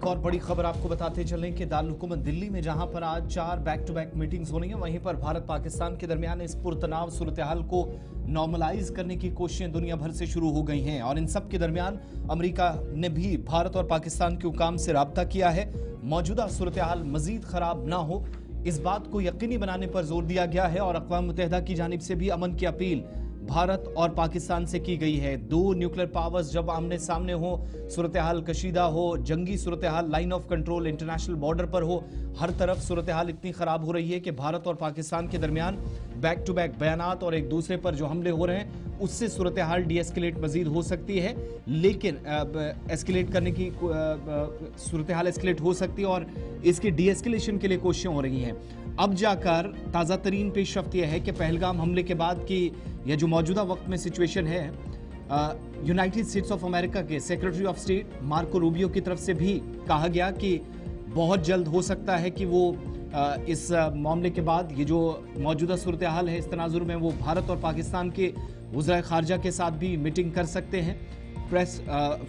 और बड़ी खबर आपको बताते चलें कि दारुल हुकूमत दिल्ली में जहां पर आज 4 बैक टू बैक मीटिंग्स होनी है, वहीं पर भारत पाकिस्तान के दरमियान इस पुरतनाव सूरत हाल को नॉर्मलाइज करने की कोशिशें दुनिया भर से शुरू हो गई हैं। और इन सब के दरमियान अमेरिका ने भी भारत और पाकिस्तान के हुकाम से राब्ता किया है। मौजूदा सूरत हाल मजीद खराब ना हो, इस बात को यकीनी बनाने पर जोर दिया गया है और अक़वाम मुत्तहिदा की जानिब से भी अमन की अपील भारत और पाकिस्तान से की गई है। दो न्यूक्लियर पावर्स जब आमने सामने हो, सूरत हाल कशीदा हो, जंगी सूरत हाल line of control international border पर हो, हर तरफ सूरत हाल इतनी ख़राब हो रही है कि भारत और पाकिस्तान के दरमियान बैक टू बैक बयानात और एक दूसरे पर जो हमले हो रहे हैं उससे सूरत हाल डी एस्केलेट मजीद हो सकती है। लेकिन एस्केलेट करने की सूरत हाल एस्केलेट हो सकती है और इसके डी एस्केलेशन के लिए कोशिशें हो रही हैं। अब जाकर ताज़ा तरीन पेशरफ्त यह है कि पहलगाम हमले के बाद की यह जो मौजूदा वक्त में सिचुएशन है, यूनाइटेड स्टेट्स ऑफ अमेरिका के secretary of state Marco Rubio की तरफ से भी कहा गया कि बहुत जल्द हो सकता है कि वो इस मामले के बाद ये जो मौजूदा सूरत हाल है इस तनाजुर में वो भारत और पाकिस्तान के वज़ीर ख़ारजा के साथ भी मीटिंग कर सकते हैं। प्रेस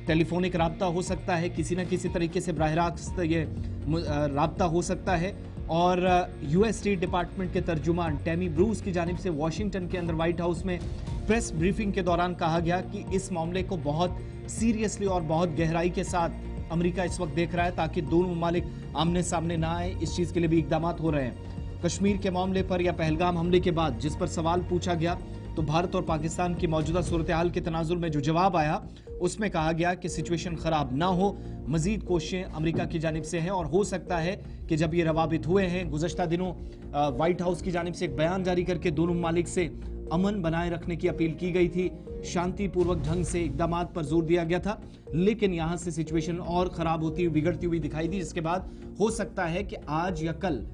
टेलीफोनिक राब्ता हो सकता है, किसी न किसी तरीके से बराह रास्त ये राब्ता हो सकता है। और यूएस स्टेट डिपार्टमेंट के तर्जुमान टैमी ब्रूस की जानिब से वाशिंगटन के अंदर व्हाइट हाउस में प्रेस ब्रीफिंग के दौरान कहा गया कि इस मामले को बहुत सीरियसली और बहुत गहराई के साथ अमेरिका इस वक्त देख रहा है ताकि दोनों ममालिक आमने सामने ना आए। इस चीज़ के लिए भी इकदाम हो रहे हैं। कश्मीर के मामले पर या पहलगाम हमले के बाद जिस पर सवाल पूछा गया तो भारत और पाकिस्तान की मौजूदा सूरत हाल के तनाजुर में जो जवाब आया उसमें कहा गया कि सिचुएशन ख़राब ना हो, मजीद कोशिशें अमेरिका की जानिब से हैं। और हो सकता है कि जब ये रवाबित हुए हैं, गुज़श्ता दिनों व्हाइट हाउस की जानिब से एक बयान जारी करके दोनों ममालिक से अमन बनाए रखने की अपील की गई थी, शांतिपूर्वक ढंग से इकदाम पर जोर दिया गया था, लेकिन यहाँ से सिचुएशन और ख़राब होती हुई बिगड़ती हुई दिखाई दी। जिसके बाद हो सकता है कि आज या कल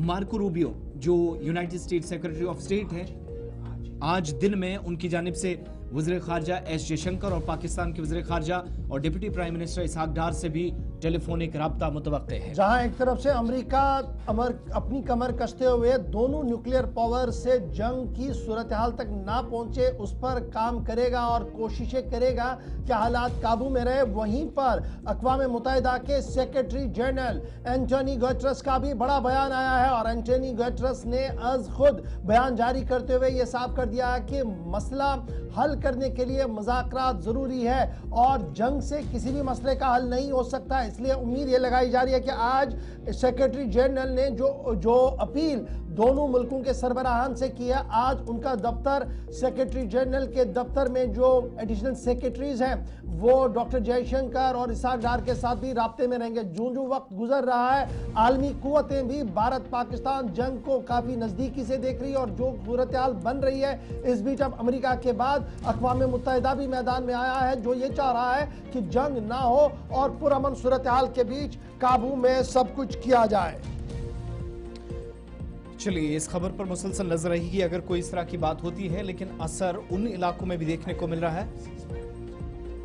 मार्को रूबियो जो United states secretary of state है, आज दिन में उनकी जानिब से वज़ीर ख़ारजा एस जयशंकर और पाकिस्तान के वज़ीर ख़ारजा और डिप्टी प्राइम मिनिस्टर इसहाक डार से भी टेलीफोनिक राब्ता मुतवक्के है। जहां एक तरफ से अमेरिका अपनी कमर कसते हुए दोनों न्यूक्लियर पावर से जंग की सूरत हाल तक ना पहुंचे उस पर काम करेगा और कोशिशें करेगा कि हालात काबू में रहे, वहीं पर अक़वाम मुत्तहिदा के सेक्रेटरी जनरल एंटोनी गुटेरेस का भी बड़ा बयान आया है और एंटोनी गुटेरेस ने आज खुद बयान जारी करते हुए ये साफ कर दिया है कि मसला हल करने के लिए मुज़ाकरात ज़रूरी है और जंग से किसी भी मसले का हल नहीं हो सकता। इसलिए उम्मीद ये लगाई जा रही है कि आज सेक्रेटरी जनरल ने जो अपील दोनों मुल्कों के सरबराहान से किया, आज उनका दफ्तर सेक्रेटरी जनरल के दफ्तर में जो एडिशनल सेक्रेटरीज हैं वो डॉक्टर जयशंकर और इसहाक डार के साथ भी राब्ते में रहेंगे। जो वक्त गुजर रहा है, आलमी कुव्वतें भी भारत पाकिस्तान जंग को काफ़ी नज़दीकी से देख रही है और जो सूरत हाल बन रही है, इस बीच अब अमेरिका के बाद अक़वाम मुत्तहिदा भी मैदान में आया है जो ये चाह रहा है कि जंग ना हो और पुरअमन सूरत हाल के बीच काबू में सब कुछ किया जाए। चलिए, इस खबर पर मुसलसल नजर रहेगी अगर कोई इस तरह की बात होती है, लेकिन असर उन इलाकों में भी देखने को मिल रहा है